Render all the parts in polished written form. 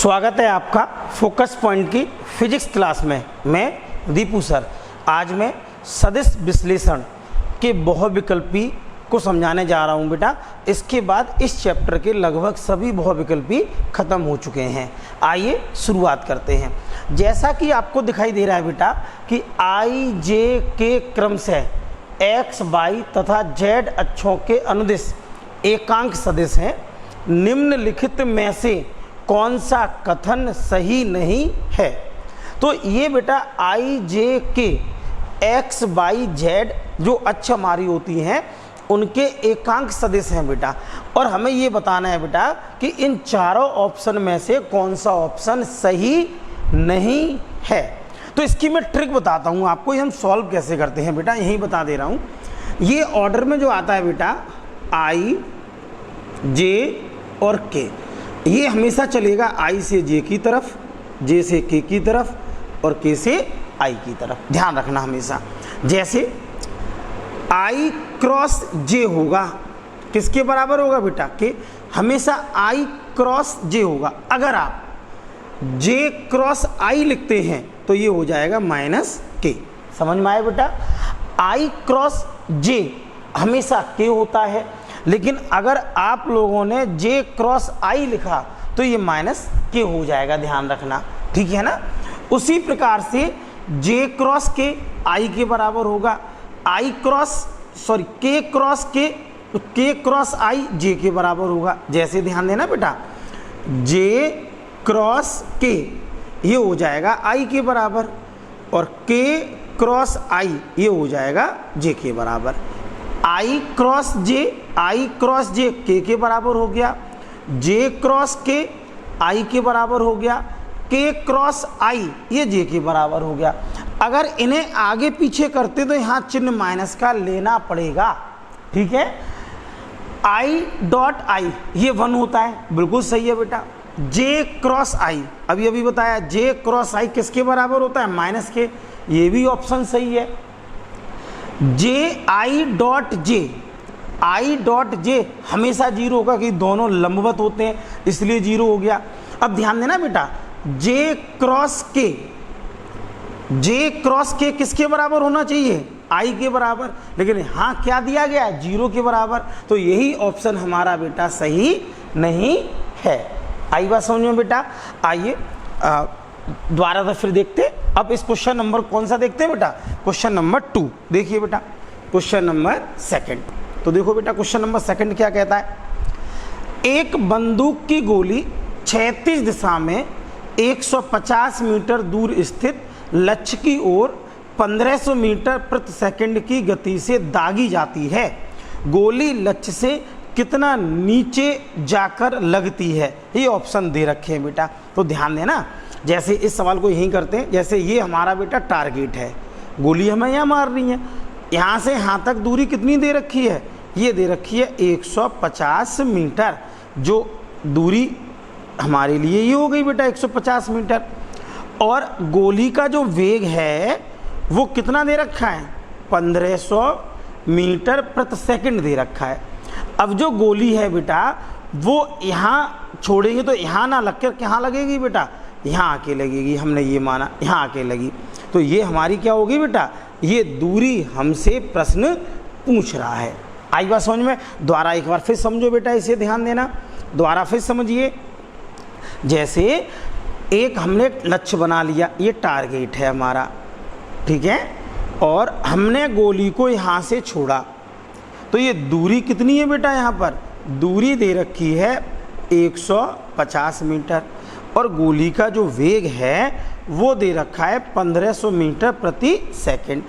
स्वागत है आपका फोकस पॉइंट की फिजिक्स क्लास में। मैं दीपू सर आज मैं सदिश विश्लेषण के बहुविकल्पी को समझाने जा रहा हूं बेटा। इसके बाद इस चैप्टर के लगभग सभी बहुविकल्पी खत्म हो चुके हैं। आइए शुरुआत करते हैं। जैसा कि आपको दिखाई दे रहा है बेटा कि आई जे के क्रम से एक्स वाई तथा जेड अक्षों के अनुदिश एकांक सदिश हैं। निम्नलिखित में से कौन सा कथन सही नहीं है? तो ये बेटा आई जे के एक्स वाई जेड जो अक्ष हमारी होती हैं उनके एकांक सदिश हैं बेटा। और हमें ये बताना है बेटा कि इन चारों ऑप्शन में से कौन सा ऑप्शन सही नहीं है। तो इसकी मैं ट्रिक बताता हूँ आपको, ये हम सॉल्व कैसे करते हैं बेटा, यही बता दे रहा हूँ। ये ऑर्डर में जो आता है बेटा आई जे और के, ये हमेशा चलेगा आई से जे की तरफ, जे से के की तरफ और के से आई की तरफ। ध्यान रखना हमेशा। जैसे आई क्रॉस जे होगा, किसके बराबर होगा बेटा? के। हमेशा आई क्रॉस जे होगा। अगर आप जे क्रॉस आई लिखते हैं तो ये हो जाएगा माइनस के। समझ में आया बेटा? आई क्रॉस जे हमेशा के होता है, लेकिन अगर आप लोगों ने जे क्रॉस आई लिखा तो ये माइनस के हो जाएगा। ध्यान रखना, ठीक है ना? उसी प्रकार से जे क्रॉस के आई के बराबर होगा, आई क्रॉस के क्रॉस आई जे के बराबर होगा। जैसे ध्यान देना बेटा, जे क्रॉस के ये हो जाएगा आई के बराबर और के क्रॉस आई ये हो जाएगा जे के बराबर। आई क्रॉस जे के बराबर हो गया, जे क्रॉस के आई के बराबर हो गया, के क्रॉस आई ये जे के बराबर हो गया। अगर इन्हें आगे पीछे करते तो यहाँ चिन्ह माइनस का लेना पड़ेगा, ठीक है? आई डॉट आई ये 1 होता है, बिल्कुल सही है बेटा। जे क्रॉस आई अभी बताया, जे क्रॉस आई किसके बराबर होता है? माइनस के। ये भी ऑप्शन सही है। जे आई डॉट जे हमेशा 0 होगा कि दोनों लंबवत होते हैं, इसलिए 0 हो गया। अब ध्यान देना बेटा, जे क्रॉस के किसके बराबर होना चाहिए? आई के बराबर, लेकिन यहाँ क्या दिया गया? 0 के बराबर। तो यही ऑप्शन हमारा बेटा सही नहीं है। आई बात समझ में बेटा? आइए दोबारा से फिर देखते। अब इस क्वेश्चन नंबर कौन सा देखते हैं बेटा? क्वेश्चन नंबर 2 देखिए बेटा, क्वेश्चन नंबर 2। तो देखो बेटा क्वेश्चन नंबर 2 क्या कहता है? एक बंदूक की गोली क्षैतिज दिशा में 150 मीटर दूर स्थित लक्ष्य की ओर 1500 मीटर प्रति सेकंड की गति से दागी जाती है। गोली लक्ष्य से कितना नीचे जाकर लगती है? ये ऑप्शन दे रखे हैं बेटा। तो ध्यान देना, जैसे इस सवाल को यहीं करते हैं। जैसे ये हमारा बेटा टारगेट है, गोली हमें यहाँ मार रही है, यहाँ से यहाँ तक दूरी कितनी दे रखी है? ये दे रखी है 150 मीटर। जो दूरी हमारे लिए ये हो गई बेटा 150 मीटर। और गोली का जो वेग है वो कितना दे रखा है? 1500 मीटर प्रति सेकंड दे रखा है। अब जो गोली है बेटा वो यहाँ छोड़ेंगे तो यहाँ ना लग कर कहाँ लगेगी बेटा? यहाँ आके लगेगी। हमने ये माना यहाँ आके लगी, तो ये हमारी क्या होगी बेटा? ये दूरी हमसे प्रश्न पूछ रहा है। आई बात समझ में? दोबारा एक बार फिर समझो बेटा, इसे ध्यान देना, दोबारा फिर समझिए। जैसे एक हमने लक्ष्य बना लिया, ये टारगेट है हमारा, ठीक है? और हमने गोली को यहाँ से छोड़ा, तो ये दूरी कितनी है बेटा? यहाँ पर दूरी दे रखी है 150 मीटर और गोली का जो वेग है वो दे रखा है 1500 मीटर प्रति सेकंड।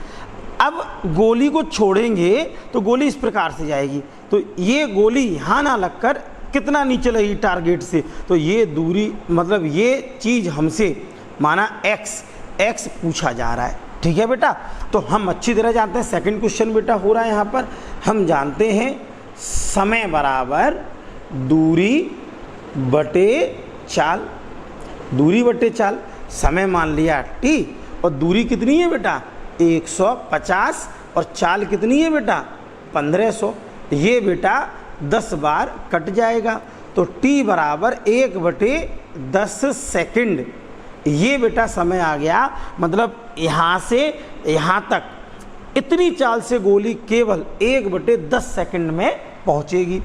अब गोली को छोड़ेंगे तो गोली इस प्रकार से जाएगी, तो ये गोली यहाँ ना लगकर कितना नीचे लगी टारगेट से? तो ये दूरी मतलब ये चीज़ हमसे माना x पूछा जा रहा है, ठीक है बेटा? तो हम अच्छी तरह जानते हैं, सेकंड क्वेश्चन बेटा हो रहा है यहाँ पर। हम जानते हैं समय बराबर दूरी बटे चाल। दूरी बटे चाल, समय मान लिया t और दूरी कितनी है बेटा? 150 और चाल कितनी है बेटा? 1500। ये बेटा 10 बार कट जाएगा, तो t बराबर 1/1500 10 सेकंड, ये बेटा समय आ गया, मतलब यहाँ से यहाँ तक इतनी चाल से गोली केवल 1/10 सेकंड में पहुँचेगी।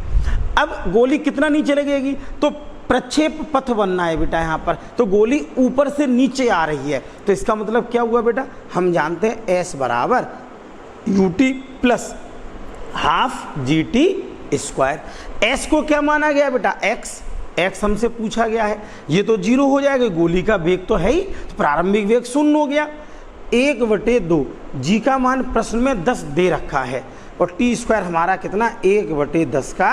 अब गोली कितना नीचे लगेगी, तो प्रक्षेप पथ बनना है बेटा यहाँ पर, तो गोली ऊपर से नीचे आ रही है, तो इसका मतलब क्या हुआ बेटा, हम जानते हैं S बराबर UT plus half GT²। S को क्या माना गया बेटा, x हमसे पूछा गया है, ये तो 0 हो जाएगा, गोली का वेग तो है ही, तो प्रारंभिक वेग 0 हो गया। 1/2 G का मान प्रश्न में 10 दे रखा है, और T² हमारा कितना 1/10 का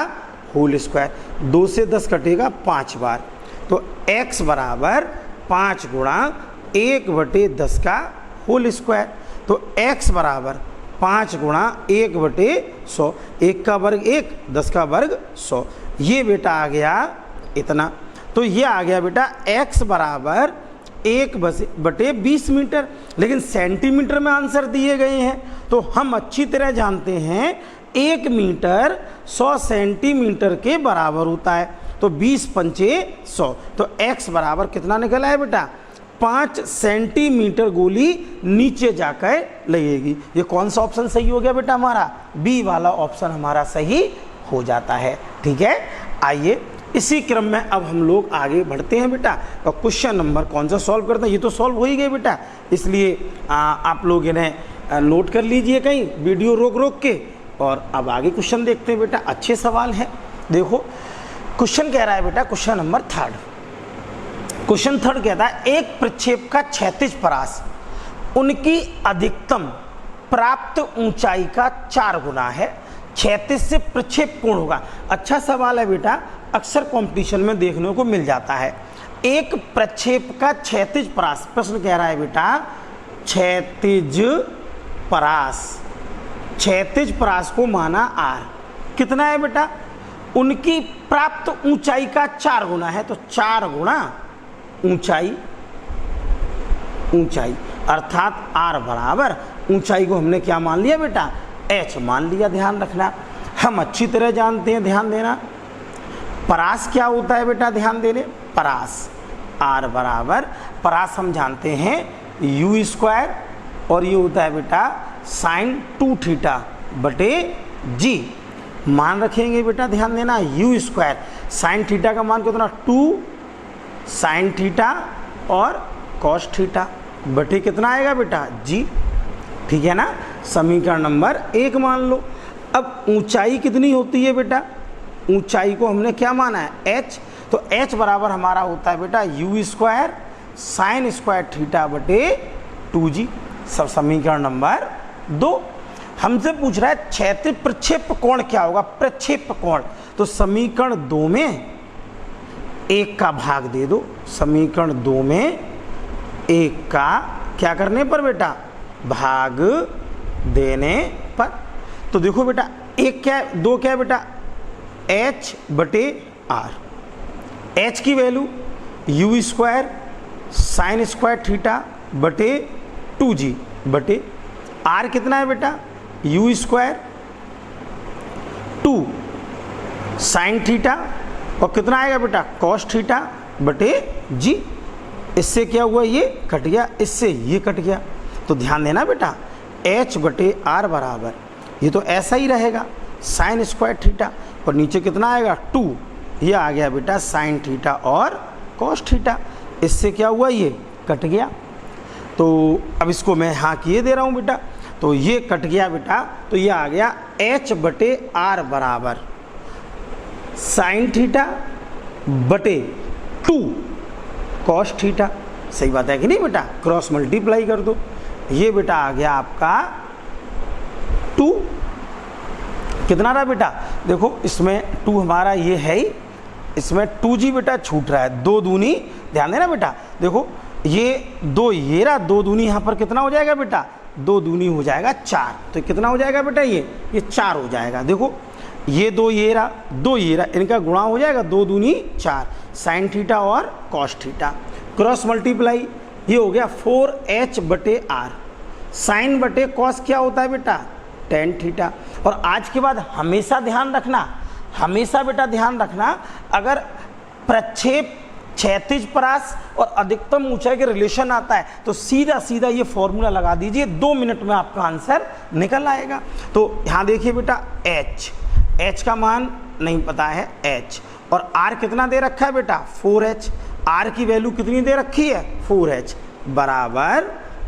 होल स्क्वायर, 2 से 10 कटेगा 5 बार, तो x बराबर 5 गुणा 1/10 का होल स्क्वायर, तो x बराबर 5 गुणा 1/100, 1 का वर्ग 1, 10 का वर्ग 100, ये बेटा आ गया इतना। तो ये आ गया बेटा x बराबर 1/20 मीटर, लेकिन सेंटीमीटर में आंसर दिए गए हैं, तो हम अच्छी तरह जानते हैं 1 मीटर 100 सेंटीमीटर के बराबर होता है, तो 20 पंचे 100, तो x बराबर कितना निकला है बेटा, 5 सेंटीमीटर गोली नीचे जाकर लगेगी। ये कौन सा ऑप्शन सही हो गया बेटा हमारा, बी वाला ऑप्शन हमारा सही हो जाता है। ठीक है, आइए इसी क्रम में अब हम लोग आगे बढ़ते हैं बेटा, और क्वेश्चन नंबर कौन सा सॉल्व करते हैं, ये तो सॉल्व हो ही गए बेटा, इसलिए आप लोग इन्हें नोट कर लीजिए कहीं वीडियो रोक के, और अब आगे क्वेश्चन देखते हैं बेटा। अच्छे सवाल हैं, देखो क्वेश्चन कह रहा है बेटा, क्वेश्चन नंबर 3, क्वेश्चन 3 कहता है एक प्रक्षेप का क्षैतिज परास उनकी अधिकतम प्राप्त ऊंचाई का 4 गुना है, क्षैतिज से प्रक्षेप कोण होगा। अच्छा सवाल है बेटा, अक्सर कंपटीशन में देखने को मिल जाता है। एक प्रक्षेप का क्षैतिज परास, प्रश्न कह रहा है बेटा क्षैतिज परास, क्षैतिज परास को माना R, कितना है बेटा, उनकी प्राप्त ऊंचाई का 4 गुना है, तो 4 गुणा ऊंचाई, अर्थात R बराबर ऊंचाई को हमने क्या मान लिया बेटा, H मान लिया। ध्यान रखना, हम अच्छी तरह जानते हैं, ध्यान देना, परास क्या होता है बेटा, ध्यान देने, परास R बराबर, परास हम जानते हैं U², और ये होता है बेटा sin 2θ बटे G, मान रखेंगे बेटा, ध्यान देना, U² sin θ का मान कितना 2 sin θ और cos θ बटे कितना आएगा बेटा G। ठीक है ना, समीकरण नंबर 1 मान लो। अब ऊंचाई कितनी होती है बेटा, ऊंचाई को हमने क्या माना है h, तो h बराबर हमारा होता है बेटा U² sin² θ बटे 2G, सब समीकरण नंबर 2। हमसे पूछ रहा है क्षैतिज प्रक्षेप कोण क्या होगा, प्रक्षेप कोण, तो समीकरण 2 में 1 का भाग दे दो, समीकरण 2 में 1 का क्या करने पर बेटा, भाग देने पर। तो देखो बेटा 1 क्या है, 2 क्या है बेटा, H बटे R, H की वैल्यू U² sin² θ बटे 2G बटे R कितना है बेटा, U² 2 sin θ, और कितना आएगा बेटा cos θ बटे G। इससे क्या हुआ, ये कट गया, इससे ये कट गया, तो ध्यान देना बेटा H बटे R बराबर, ये तो ऐसा ही रहेगा sin² θ, और नीचे कितना आएगा 2, ये आ गया बेटा sin θ और cos θ, इससे क्या हुआ, ये कट गया। तो अब इसको मैं हाँ किए दे रहा हूँ बेटा, तो ये कट गया बेटा, तो ये आ गया H बटे R बराबर sin θ बटे 2 cos θ, सही बात है कि नहीं बेटा, क्रॉस मल्टीप्लाई कर दो, ये बेटा आ गया आपका 2, कितना रहा बेटा, देखो इसमें 2 हमारा ये है ही, इसमें 2G बेटा छूट रहा है, 2 दूनी, ध्यान देना बेटा, देखो ये 2 ये रहा, 2 दूनी यहाँ पर कितना हो जाएगा बेटा, 2 दूनी हो जाएगा 4, तो कितना हो जाएगा बेटा, ये 4 हो जाएगा। देखो ये 2 ये रहा, 2 ये रहा, इनका गुणा हो जाएगा, 2 दूनी 4 sin θ और cos θ, क्रॉस मल्टीप्लाई, ये हो गया 4H बटे R, साइन बटे कॉस क्या होता है बेटा, tan θ। और आज के बाद हमेशा ध्यान रखना, हमेशा बेटा ध्यान रखना, अगर प्रक्षेप क्षैतिज परास और अधिकतम ऊंचाई के रिलेशन आता है, तो सीधा सीधा ये फॉर्मूला लगा दीजिए, 2 मिनट में आपका आंसर निकल आएगा। तो यहाँ देखिए बेटा h का मान नहीं पता है h, और r कितना दे रखा है बेटा 4h, r की वैल्यू कितनी दे रखी है 4h बराबर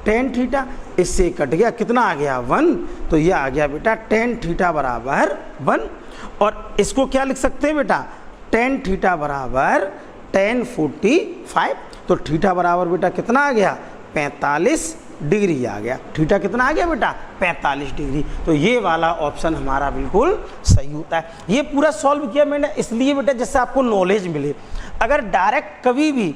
tan थीटा, इससे कट गया कितना आ गया 1, तो ये आ गया बेटा tan थीटा बराबर 1। और इसको क्या लिख सकते हैं बेटा tan थीटा बराबर tan 45, तो थीटा बराबर बेटा कितना आ गया 45 डिग्री आ गया। थीटा कितना आ गया बेटा 45 डिग्री। तो ये वाला ऑप्शन हमारा बिल्कुल सही होता है। ये पूरा सॉल्व किया मैंने इसलिए बेटा जिससे आपको नॉलेज मिले। अगर डायरेक्ट कभी भी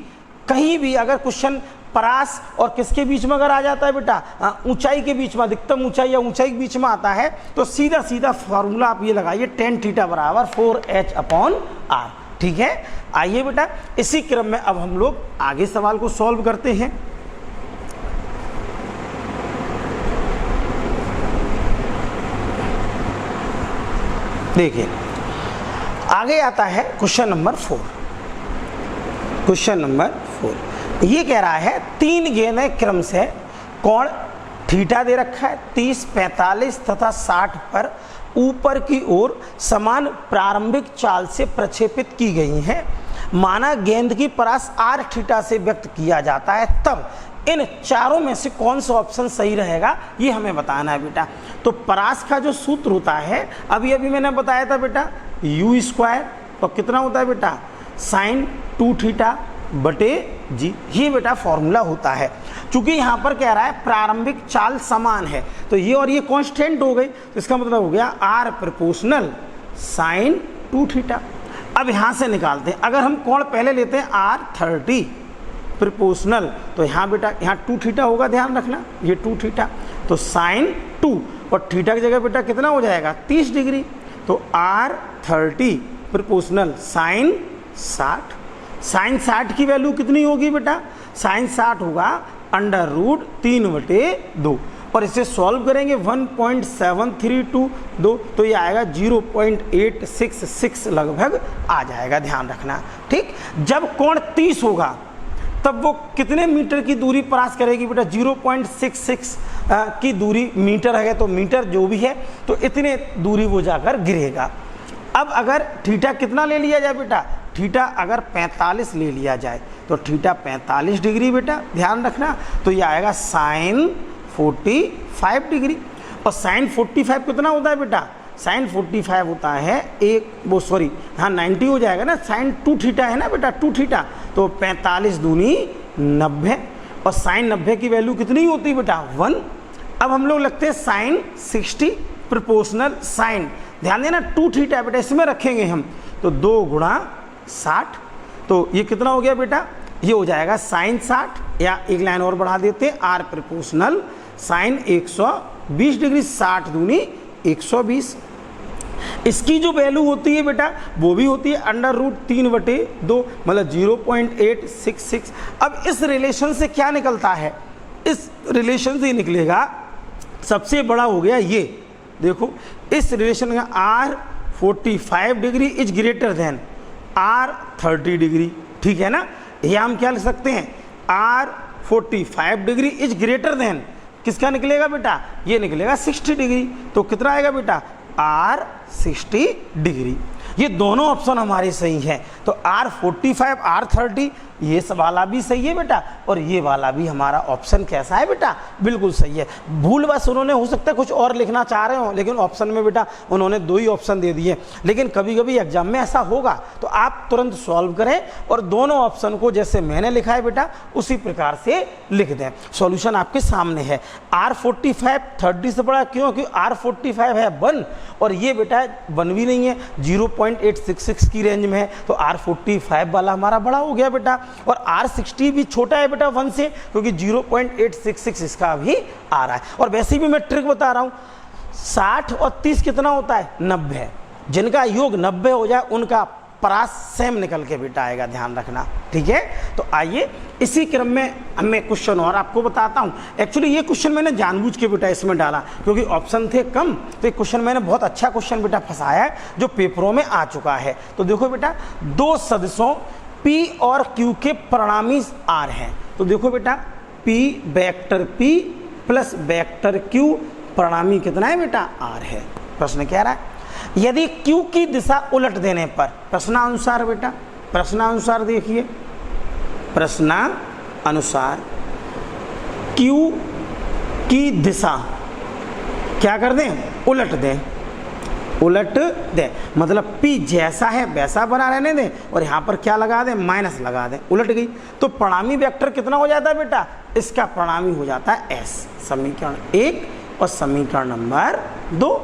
कहीं भी अगर क्वेश्चन परास और किसके बीच में अगर आ जाता है बेटा ऊंचाई के बीच में, अधिकतम ऊंचाई या ऊंचाई के बीच में आता है, तो सीधा सीधा फार्मूला आप ये लगाइए tan थीटा बराबर 4h/r। ठीक है, आइए बेटा इसी क्रम में अब हम लोग आगे सवाल को सॉल्व करते हैं। देखिए आगे आता है क्वेश्चन नंबर 4। क्वेश्चन नंबर 4 ये कह रहा है 3 गेंदें क्रम से कोण थीटा दे रखा है 30, 45 तथा 60 पर ऊपर की ओर समान प्रारंभिक चाल से प्रक्षेपित की गई हैं। माना गेंद की परास r थीटा से व्यक्त किया जाता है, तब इन चारों में से कौन सा ऑप्शन सही रहेगा ये हमें बताना है बेटा। तो परास का जो सूत्र होता है अभी मैंने बताया था बेटा u², तो कितना होता है बेटा sin 2 थीटा बटे g, ये बेटा फॉर्मूला होता है। चूंकि यहाँ पर कह रहा है प्रारंभिक चाल समान है, तो ये और ये कांस्टेंट हो गई, तो इसका मतलब हो गया r प्रोपोर्शनल sin 2 थीटा। अब यहाँ से निकालते हैं, अगर हम कोण पहले लेते हैं r30 प्रोपोर्शनल, तो यहाँ बेटा यहाँ 2 थीटा होगा, ध्यान रखना ये 2 थीटा, तो sin 2 और थीटा की जगह बेटा कितना हो जाएगा 30 डिग्री, तो r30 प्रोपोर्शनल sin 60। sin 60 की वैल्यू कितनी होगी बेटा, sin 60 होगा √3/2, और इसे सॉल्व करेंगे 1.7322, तो ये आएगा 0.866 लगभग आ जाएगा, ध्यान रखना। ठीक, जब कोण 30 होगा तब वो कितने मीटर की दूरी परास करेगी बेटा 0.66 की दूरी, मीटर है तो मीटर जो भी है, तो इतने दूरी वो जाकर गिरेगा। अब अगर थीटा कितना ले लिया जाए बेटा, थीटा अगर 45 ले लिया जाए तो थीटा 45 डिग्री बेटा, ध्यान रखना, तो ये आएगा sin 45 डिग्री। और sin 45 कितना होता है बेटा, sin 45 होता है हाँ 90 हो जाएगा ना, sin 2 थीटा है ना बेटा 2 थीटा, तो 45 दूनी 90, और sin 90 की वैल्यू कितनी होती है बेटा 1। अब हम लोग लगते हैं sin 60 प्रोपोर्शनल sin, ध्यान देना 2 थीटा बेटा इसमें रखेंगे हम, तो 2 गुणा 60, तो ये कितना हो गया बेटा, ये हो जाएगा sin 60, या एक लाइन और बढ़ा देते हैं r प्रोपोर्शनल sin 120 डिग्री, 60 दूनी 120। इसकी जो वैल्यू होती है बेटा वो भी होती है √3/2, मतलब 0.866। अब इस रिलेशन से क्या निकलता है, इस रिलेशन से निकलेगा सबसे बड़ा हो गया ये, देखो इस रिलेशन का r45 degree is greater than r30 degree, ठीक है ना। या हम क्या लिख सकते हैं r45 degree is greater than किसका निकलेगा बेटा, ये निकलेगा 60 डिग्री, तो कितना आएगा बेटा r60 डिग्री। ये दोनों ऑप्शन हमारे सही हैं, तो r45 r30 ये वाला भी सही है बेटा, और ये वाला भी हमारा ऑप्शन कैसा है बेटा, बिल्कुल सही है। भूल बस उन्होंने हो सकता है कुछ और लिखना चाह रहे हो, लेकिन ऑप्शन में बेटा उन्होंने 2 ही ऑप्शन दे दिए। लेकिन कभी कभी एग्जाम में ऐसा होगा तो आप तुरंत सॉल्व करें और दोनों ऑप्शन को जैसे मैंने लिखा है बेटा उसी प्रकार से लिख दें। सॉल्यूशन आपके सामने है। r45 30 से बड़ा क्योंकि r45 है 1 और ये बेटा 1 भी नहीं है, 0.866 की रेंज में है, तो r45 वाला हमारा बड़ा हो गया बेटा, और r60 भी छोटा है बेटा 1 से, क्योंकि 0.866 इसका भी आ रहा है। और वैसे भी मैं ट्रिक बता रहा हूँ, 60 और 30 कितना होता है 90, जिनका योग 90 हो जाए उनका परास सेम निकल के बेटा आएगा, ध्यान रखना, ठीक है। तो आइए इसी क्रम में मैं क्वेश्चन और आपको बताता हूँ। एक्चुअली ये क्वेश्चन मैंने जानबूझ के बेटा इसमें डाला क्योंकि ऑप्शन थे कम, तो ये क्वेश्चन मैंने बहुत अच्छा क्वेश्चन बेटा फंसाया है जो पेपरों में आ चुका है। तो देखो बेटा, 2 सदस्यों P और Q के परिणामी R हैं। तो देखो बेटा P vector P plus vector Q परिणामी कितना है बेटा R है। प्रश्न कह रहा है यदि Q की दिशा उलट देने पर, प्रश्नानुसार बेटा, प्रश्नानुसार देखिए, प्रश्नानुसार Q की दिशा क्या कर दें, उलट दें, उलट दें, मतलब P जैसा है वैसा बना रहने दें और यहाँ पर क्या लगा दें, माइनस लगा दें, उलट गई। तो परिणामी वेक्टर कितना हो जाता है बेटा, इसका परिणामी हो जाता है S। समीकरण 1 और समीकरण नंबर 2।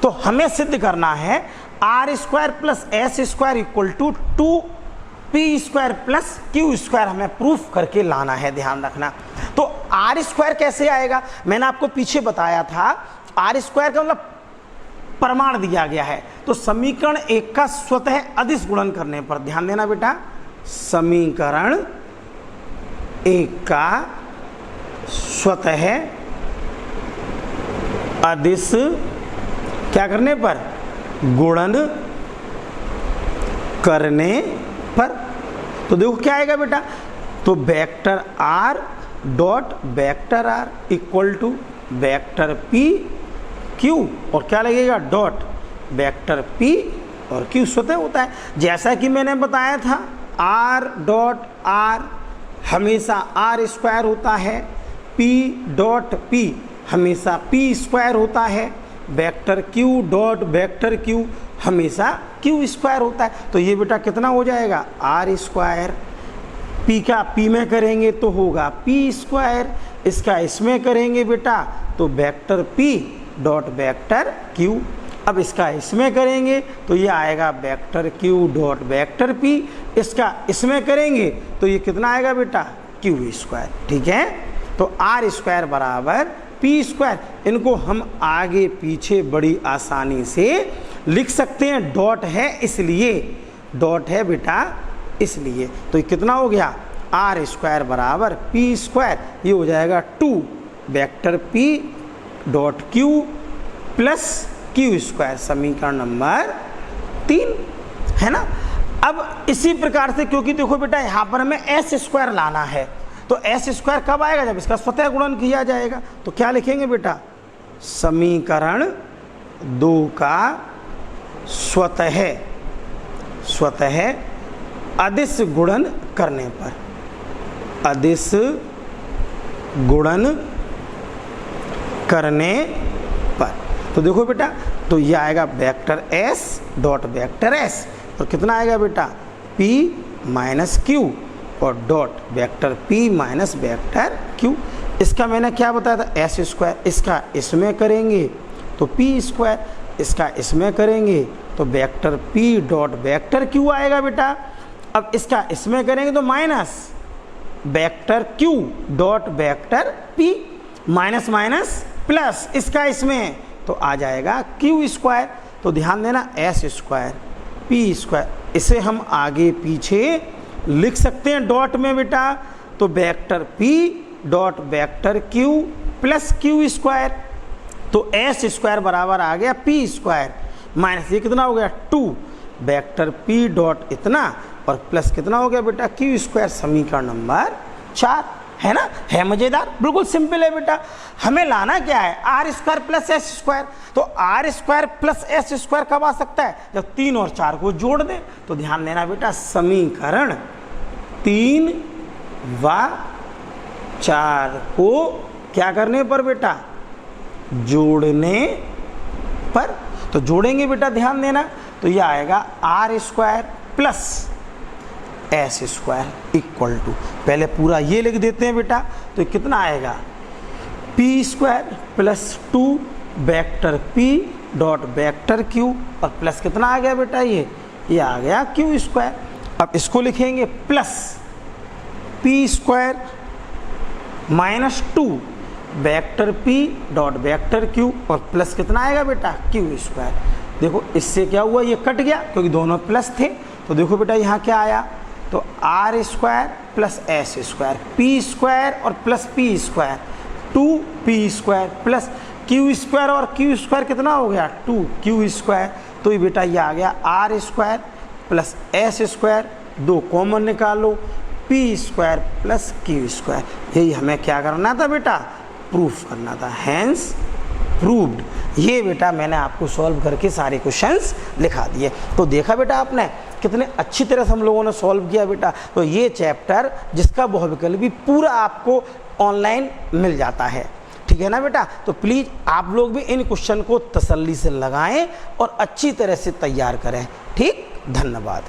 तो हमें सिद्ध करना है R square plus S square equal to 2P square plus Q square हमें प्रूफ करके लाना है, ध्यान रखना। तो R स्क्वायर कैसे आएगा, मैंने आपको पीछे बताया था, R स्क्वायर का मतलब प्रमाण दिया गया है। तो समीकरण 1 का स्वतः अदिश गुणन करने पर, ध्यान देना बेटा, समीकरण 1 का स्वतः अदिश क्या करने पर, गुणन करने पर, तो देखो क्या आएगा बेटा, तो vector R dot vector R equal to vector P Q और क्या लगेगा, डॉट वेक्टर P और Q स्वतः होता है। जैसा कि मैंने बताया था R डॉट R हमेशा R स्क्वायर होता है, P डॉट P हमेशा P स्क्वायर होता है, vector Q dot vector Q हमेशा Q स्क्वायर होता है। तो ये बेटा कितना हो जाएगा, R स्क्वायर, P का P में करेंगे तो होगा P स्क्वायर, इसका इसमें करेंगे बेटा तो vector P dot vector Q, अब इसका इसमें करेंगे तो ये आएगा vector Q dot vector P, इसका इसमें करेंगे तो ये कितना आएगा बेटा, Q स्क्वायर। ठीक है, तो R स्क्वायर बराबर P स्क्वायर, इनको हम आगे पीछे बड़ी आसानी से लिख सकते हैं, डॉट है इसलिए, डॉट है बेटा इसलिए। तो ये कितना हो गया, R स्क्वायर बराबर P स्क्वायर, ये हो जाएगा 2 vector P dot Q plus Q square, समीकरण नंबर 3 है ना। अब इसी प्रकार से, क्योंकि देखो बेटा यहाँ पर हमें S स्क्वायर लाना है, तो S स्क्वायर कब आएगा, जब इसका स्वतः गुणन किया जाएगा। तो क्या लिखेंगे बेटा, समीकरण 2 का स्वतः अदिश गुणन करने पर, अदिश गुणन करने पर, तो देखो बेटा, तो ये आएगा vector S dot vector S और कितना आएगा बेटा, P माइनस Q और dot vector P minus vector Q। इसका मैंने क्या बताया था, S स्क्वायर, इसका इसमें करेंगे तो P स्क्वायर, इसका इसमें करेंगे तो vector P dot vector Q आएगा बेटा। अब इसका इसमें करेंगे तो minus vector Q dot vector P, minus minus plus, इसका इसमें तो आ जाएगा Q स्क्वायर। तो ध्यान देना, S स्क्वायर P स्क्वायर, इसे हम आगे पीछे लिख सकते हैं डॉट में बेटा, तो vector P dot vector Q plus Q square, तो S स्क्वायर बराबर आ गया P स्क्वायर माइनस ये कितना हो गया 2 वेक्टर P डॉट इतना और प्लस कितना हो गया बेटा Q स्क्वायर, समीकरण नंबर 4 है ना। है मजेदार, बिल्कुल सिंपल है बेटा। हमें लाना क्या है, R square plus S square. तो R square plus S square कब आ सकता है, जब 3 और 4 को जोड़ दें। तो ध्यान देना बेटा, समीकरण 3 व 4 को क्या करने पर बेटा, जोड़ने पर। तो जोड़ेंगे बेटा, ध्यान देना, तो ये आएगा R square plus S square equal to, पहले पूरा ये लिख देते हैं बेटा, तो ये कितना आएगा P square plus 2 vector P dot vector Q और प्लस कितना आ गया बेटा, ये आ गया Q स्क्वायर। अब इसको लिखेंगे plus P square minus 2 vector P dot vector Q और प्लस कितना आएगा बेटा Q स्क्वायर। देखो इससे क्या हुआ, ये कट गया क्योंकि दोनों प्लस थे। तो देखो बेटा यहाँ क्या आया, तो R square plus S square, P square और plus P square, 2P square plus Q square और Q स्क्वायर कितना हो गया 2Q स्क्वायर। तो ये बेटा ये आ गया R square plus S square दो कॉमन निकालो, P square plus Q square, यही हमें क्या करना था बेटा, प्रूफ करना था, हैंस प्रूव्ड। ये बेटा मैंने आपको सॉल्व करके सारे क्वेश्चंस लिखा दिए। तो देखा बेटा आपने कितने अच्छी तरह से हम लोगों ने सॉल्व किया बेटा। तो ये चैप्टर जिसका बहुविकल्प भी पूरा आपको ऑनलाइन मिल जाता है, ठीक है ना बेटा। तो प्लीज़ आप लोग भी इन क्वेश्चन को तसल्ली से लगाएं और अच्छी तरह से तैयार करें। ठीक, धन्यवाद।